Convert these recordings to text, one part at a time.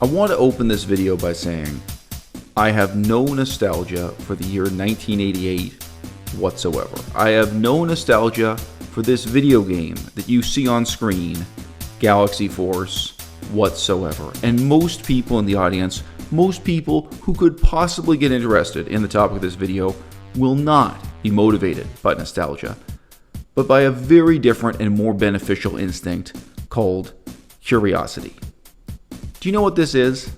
I want to open this video by saying I have no nostalgia for the year 1988 whatsoever. I have no nostalgia for this video game that you see on screen, Galaxy Force, whatsoever. And most people in the audience, most people who could possibly get interested in the topic of this video, will not be motivated by nostalgia, but by a very different and more beneficial instinct called curiosity. Do you know what this is?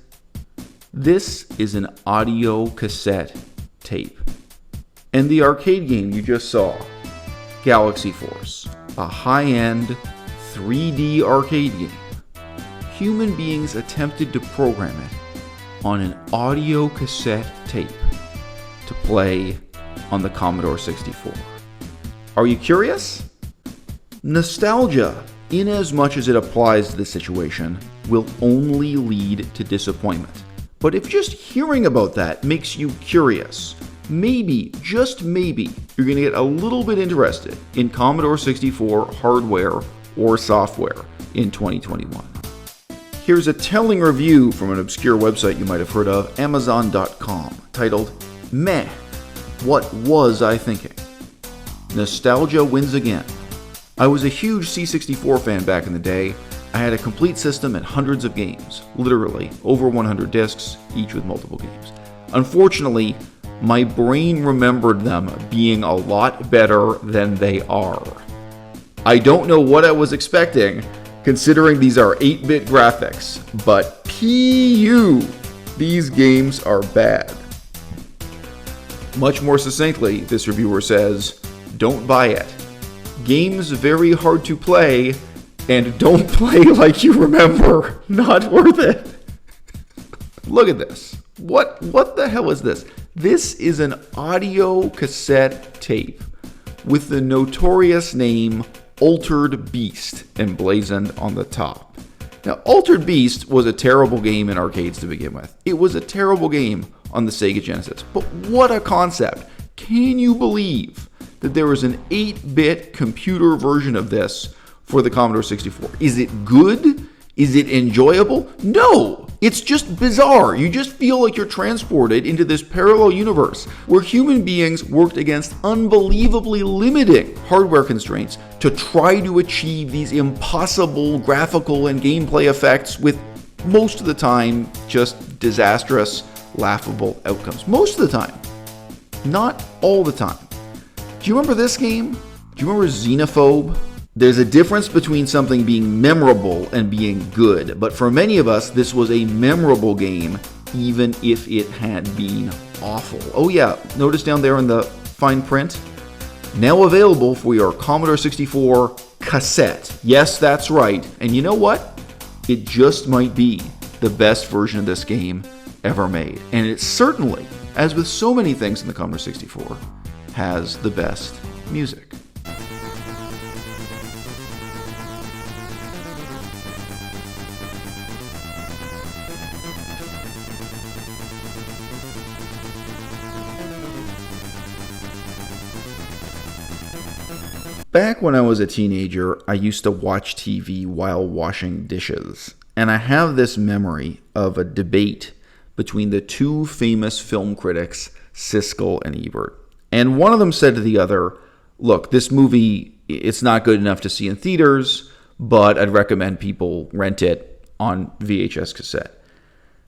This is an audio cassette tape. And the arcade game you just saw, Galaxy Force, a high-end 3D arcade game, human beings attempted to program it on an audio cassette tape to play on the Commodore 64. Are you curious? Nostalgia, in as much as it applies to this situation, will only lead to disappointment. But if just hearing about that makes you curious, maybe, just maybe, you're going to get a little bit interested in Commodore 64 hardware or software in 2021. Here's a telling review from an obscure website you might have heard of, Amazon.com, titled, "Meh, What Was I Thinking?" Nostalgia wins again. I was a huge C64 fan back in the day. I had a complete system and hundreds of games, literally over 100 discs, each with multiple games. Unfortunately, my brain remembered them being a lot better than they are. I don't know what I was expecting, considering these are 8-bit graphics, but PU, these games are bad. Much more succinctly, this reviewer says, don't buy it. Games very hard to play, and don't play like you remember. Not worth it. Look at this. What the hell is this? This is an audio cassette tape with the notorious name Altered Beast emblazoned on the top. Now, Altered Beast was a terrible game in arcades to begin with. It was a terrible game on the Sega Genesis. But what a concept. Can you believe that there is an 8-bit computer version of this for the Commodore 64? Is it good? Is it enjoyable? No! It's just bizarre. You just feel like you're transported into this parallel universe where human beings worked against unbelievably limiting hardware constraints to try to achieve these impossible graphical and gameplay effects with, most of the time, just disastrous, laughable outcomes. Most of the time. Not all the time. Do you remember this game? Do you remember Xenophobe? There's a difference between something being memorable and being good, but for many of us, this was a memorable game, even if it had been awful. Oh yeah, notice down there in the fine print? Now available for your Commodore 64 cassette. Yes, that's right. And you know what? It just might be the best version of this game ever made. And it certainly, as with so many things in the Commodore 64, has the best music. Back when I was a teenager, I used to watch TV while washing dishes. And I have this memory of a debate between the two famous film critics, Siskel and Ebert. And one of them said to the other, look, this movie, it's not good enough to see in theaters, but I'd recommend people rent it on VHS cassette.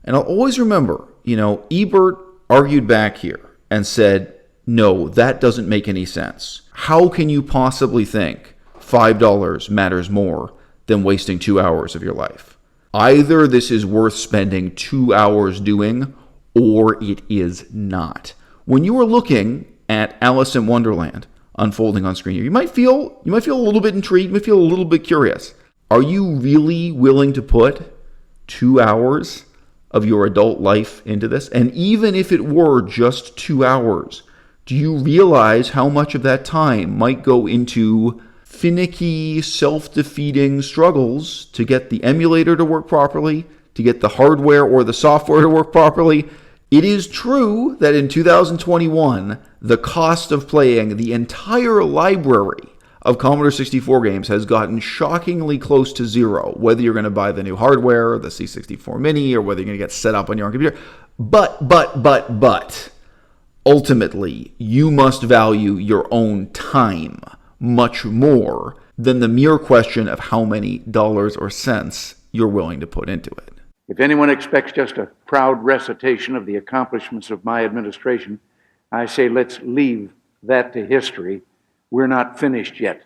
And I'll always remember, Ebert argued back here and said, no, that doesn't make any sense. How can you possibly think $5 matters more than wasting 2 hours of your life? Either this is worth spending 2 hours doing, or it is not. When you are looking at Alice in Wonderland unfolding on screen here, you might feel a little bit intrigued, you might feel a little bit curious. Are you really willing to put 2 hours of your adult life into this? And even if it were just 2 hours, do you realize how much of that time might go into finicky, self-defeating struggles to get the emulator to work properly, to get the hardware or the software to work properly? It is true that in 2021, the cost of playing the entire library of Commodore 64 games has gotten shockingly close to zero, whether you're going to buy the new hardware, the C64 Mini, or whether you're going to get set up on your own computer. But, ultimately, you must value your own time much more than the mere question of how many dollars or cents you're willing to put into it. If anyone expects just a proud recitation of the accomplishments of my administration, I say let's leave that to history. We're not finished yet.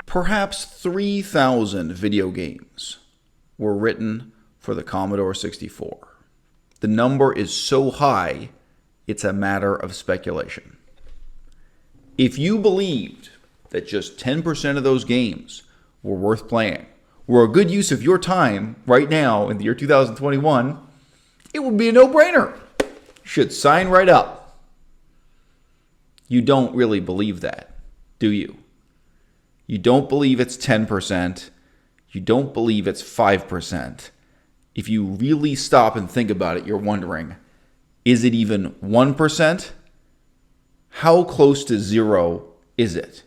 Perhaps 3,000 video games were written for the Commodore 64. The number is so high, it's a matter of speculation. If you believed that just 10% of those games were worth playing, were a good use of your time right now in the year 2021, it would be a no-brainer. You should sign right up. You don't really believe that, do you? You don't believe it's 10%. You don't believe it's 5%. If you really stop and think about it, you're wondering, is it even 1%? How close to zero is it?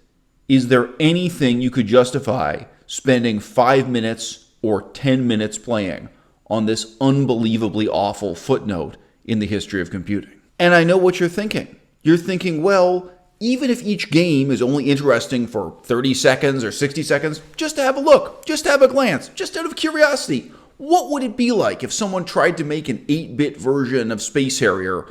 Is there anything you could justify spending 5 minutes or 10 minutes playing on this unbelievably awful footnote in the history of computing? And I know what you're thinking. You're thinking, well, even if each game is only interesting for 30 seconds or 60 seconds, just have a look, just have a glance, just out of curiosity. What would it be like if someone tried to make an 8-bit version of Space Harrier,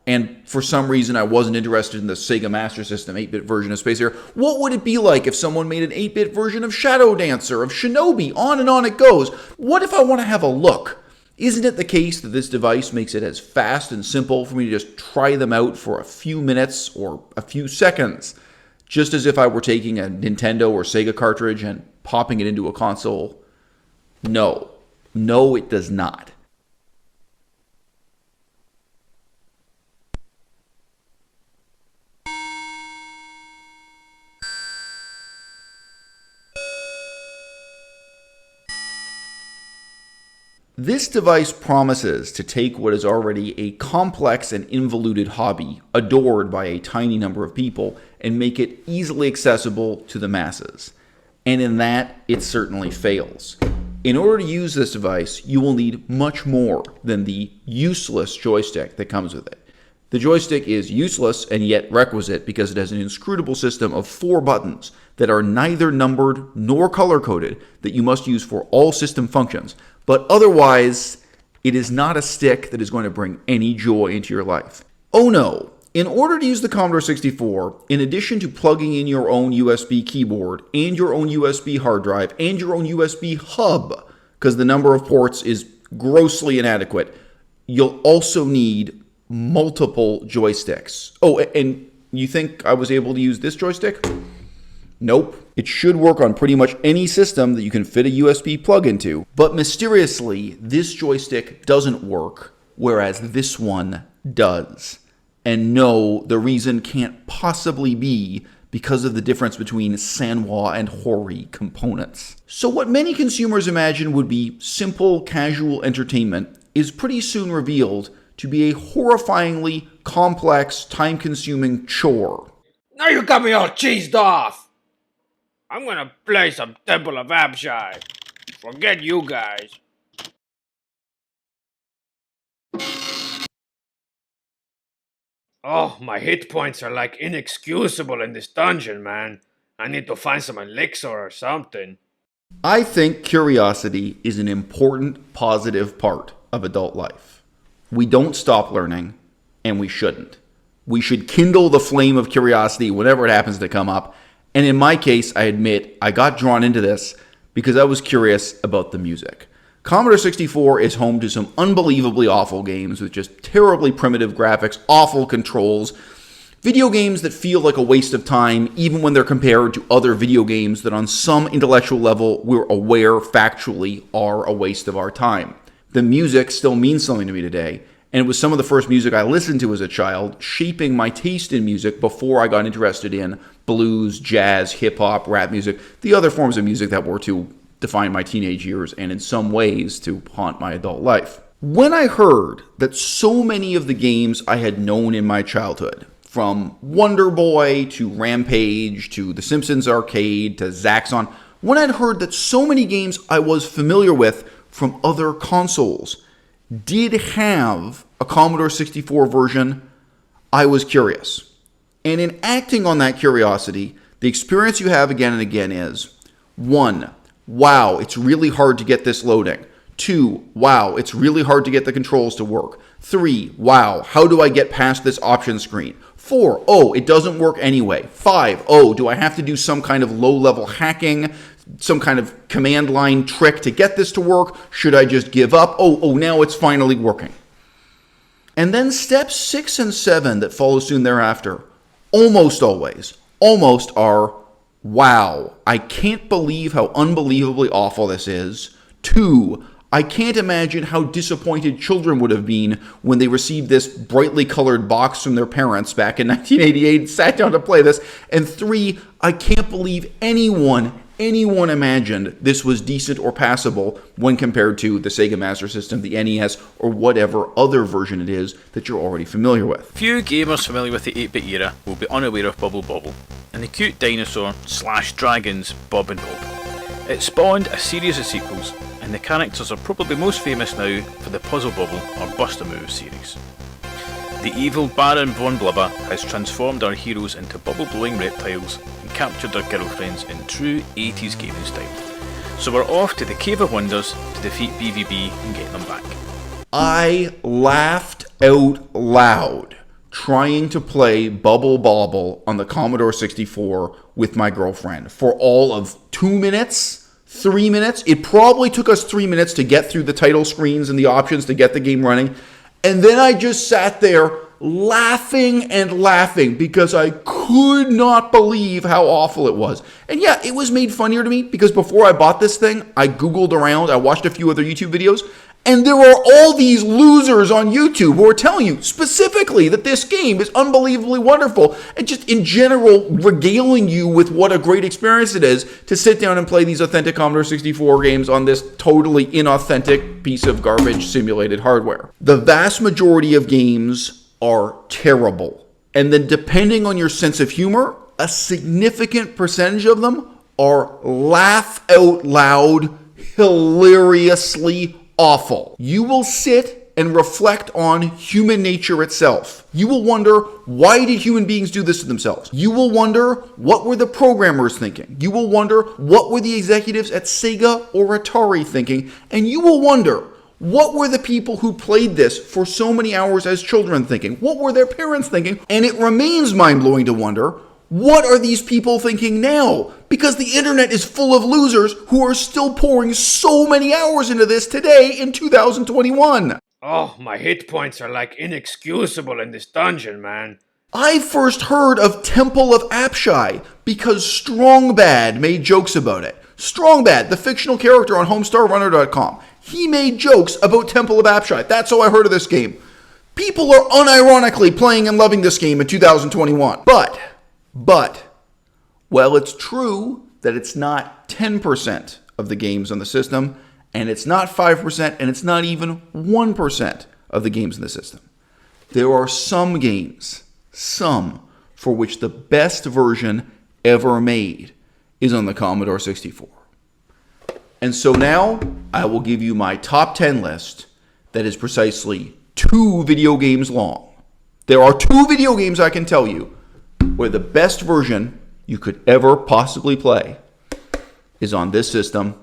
and for some reason I wasn't interested in the Sega Master System 8-bit version of Space Harrier? What would it be like if someone made an 8-bit version of Shadow Dancer, of Shinobi? On and on it goes. What if I want to have a look? Isn't it the case that this device makes it as fast and simple for me to just try them out for a few minutes or a few seconds, just as if I were taking a Nintendo or Sega cartridge and popping it into a console? No. No, it does not. This device promises to take what is already a complex and involuted hobby, adored by a tiny number of people, and make it easily accessible to the masses. And in that, it certainly fails. In order to use this device, you will need much more than the useless joystick that comes with it. The joystick is useless and yet requisite because it has an inscrutable system of 4 buttons that are neither numbered nor color-coded that you must use for all system functions. But otherwise, it is not a stick that is going to bring any joy into your life. Oh no! In order to use the Commodore 64, in addition to plugging in your own USB keyboard and your own USB hard drive and your own USB hub, because the number of ports is grossly inadequate, you'll also need multiple joysticks. Oh, and you think I was able to use this joystick? Nope. It should work on pretty much any system that you can fit a USB plug into. But mysteriously, this joystick doesn't work, whereas this one does. And no, the reason can't possibly be because of the difference between Sanwa and Hori components. So what many consumers imagine would be simple, casual entertainment is pretty soon revealed to be a horrifyingly complex, time-consuming chore. Now you got me all cheesed off! I'm gonna play some Temple of Abshai. Forget you guys. Oh, my hit points are like inexcusable in this dungeon, man. I need to find some elixir or something. I think curiosity is an important, positive part of adult life. We don't stop learning, and we shouldn't. We should kindle the flame of curiosity whenever it happens to come up. And in my case, I admit, I got drawn into this because I was curious about the music. Commodore 64 is home to some unbelievably awful games with just terribly primitive graphics, awful controls, video games that feel like a waste of time even when they're compared to other video games that on some intellectual level we're aware factually are a waste of our time. The music still means something to me today, and it was some of the first music I listened to as a child, shaping my taste in music before I got interested in blues, jazz, hip-hop, rap music, the other forms of music that were to define my teenage years and in some ways to haunt my adult life. When I heard that so many of the games I had known in my childhood, from Wonder Boy to Rampage to The Simpsons Arcade to Zaxxon, when I'd heard that so many games I was familiar with from other consoles did have a Commodore 64 version, I was curious. And in acting on that curiosity, the experience you have again and again is 1. Wow, it's really hard to get this loading. 2. Wow, it's really hard to get the controls to work. 3. Wow, how do I get past this option screen? 4. Oh, it doesn't work anyway. 5. Oh, do I have to do some kind of low-level hacking, some kind of command line trick to get this to work? Should I just give up? Oh, now it's finally working. And then steps 6 and 7 that follow soon thereafter, almost always, are, wow, I can't believe how unbelievably awful this is. 2, I can't imagine how disappointed children would have been when they received this brightly colored box from their parents back in 1988 and sat down to play this. And 3, I can't believe anyone imagined this was decent or passable when compared to the Sega Master System, the NES, or whatever other version it is that you're already familiar with. Few gamers familiar with the 8-bit era will be unaware of Bubble Bobble and the cute dinosaur / dragons Bob and Bob. It spawned a series of sequels, and the characters are probably most famous now for the Puzzle Bobble or Buster Move series. The evil Baron Von Blubber has transformed our heroes into bubble-blowing reptiles and captured their girlfriends in true 80s gaming style. So we're off to the Cave of Wonders to defeat BVB and get them back. I laughed out loud trying to play Bubble Bobble on the Commodore 64 with my girlfriend for all of 2 minutes. 3 minutes. It probably took us 3 minutes to get through the title screens and the options to get the game running. And then I just sat there laughing and laughing because I could not believe how awful it was. And yeah, it was made funnier to me because before I bought this thing, I Googled around, I watched a few other YouTube videos, and there are all these losers on YouTube who are telling you specifically that this game is unbelievably wonderful and just in general regaling you with what a great experience it is to sit down and play these authentic Commodore 64 games on this totally inauthentic piece of garbage simulated hardware. The vast majority of games are terrible. And then depending on your sense of humor, a significant percentage of them are laugh out loud, hilariously awful. You will sit and reflect on human nature itself. You will wonder, why did human beings do this to themselves? You will wonder, what were the programmers thinking? You will wonder, what were the executives at Sega or Atari thinking? And you will wonder, what were the people who played this for so many hours as children thinking? What were their parents thinking? And it remains mind-blowing to wonder, what are these people thinking now? Because the internet is full of losers who are still pouring so many hours into this today in 2021. Oh, my hit points are like inexcusable in this dungeon, man. I first heard of Temple of Apshai because Strongbad made jokes about it. Strongbad, the fictional character on HomestarRunner.com, he made jokes about Temple of Apshai. That's how I heard of this game. People are unironically playing and loving this game in 2021. But, well, it's true that it's not 10% of the games on the system, and it's not 5%, and it's not even 1% of the games in the system. There are some games, for which the best version ever made is on the Commodore 64. And so now I will give you my top 10 list that is precisely 2 video games long. There are 2 video games I can tell you where the best version you could ever possibly play is on this system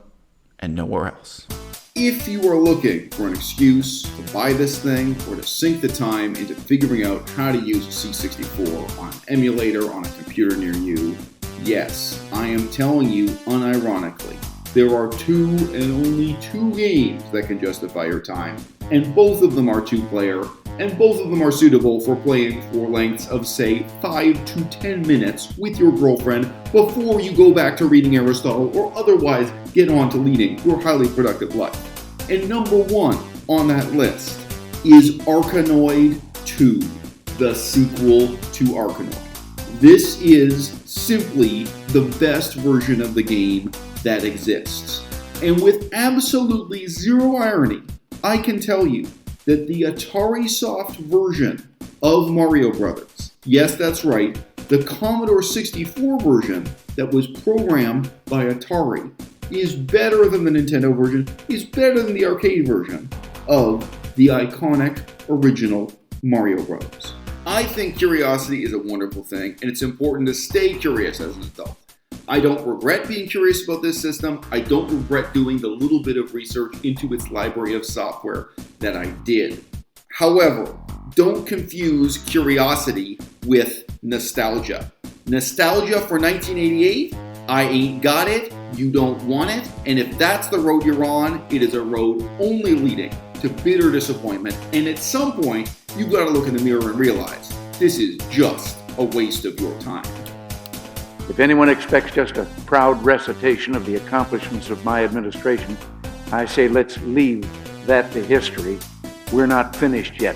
and nowhere else. If you are looking for an excuse to buy this thing or to sink the time into figuring out how to use a C64 on an emulator on a computer near you, yes, I am telling you unironically, there are 2 and only 2 games that can justify your time, and both of them are 2-player, and both of them are suitable for playing for lengths of, say, 5 to 10 minutes with your girlfriend before you go back to reading Aristotle or otherwise get on to leading your highly productive life. And number 1 on that list is Arkanoid 2, the sequel to Arkanoid. This is simply the best version of the game that exists. And with absolutely zero irony, I can tell you that the Atari Soft version of Mario Brothers, yes, that's right, the Commodore 64 version that was programmed by Atari, is better than the Nintendo version, is better than the arcade version of the iconic original Mario Brothers. I think curiosity is a wonderful thing, and it's important to stay curious as an adult. I don't regret being curious about this system. I don't regret doing the little bit of research into its library of software that I did. However, don't confuse curiosity with nostalgia. Nostalgia for 1988? I ain't got it, you don't want it, and if that's the road you're on, it is a road only leading to bitter disappointment, and at some point, you've got to look in the mirror and realize this is just a waste of your time. If anyone expects just a proud recitation of the accomplishments of my administration, I say let's leave that to history. We're not finished yet.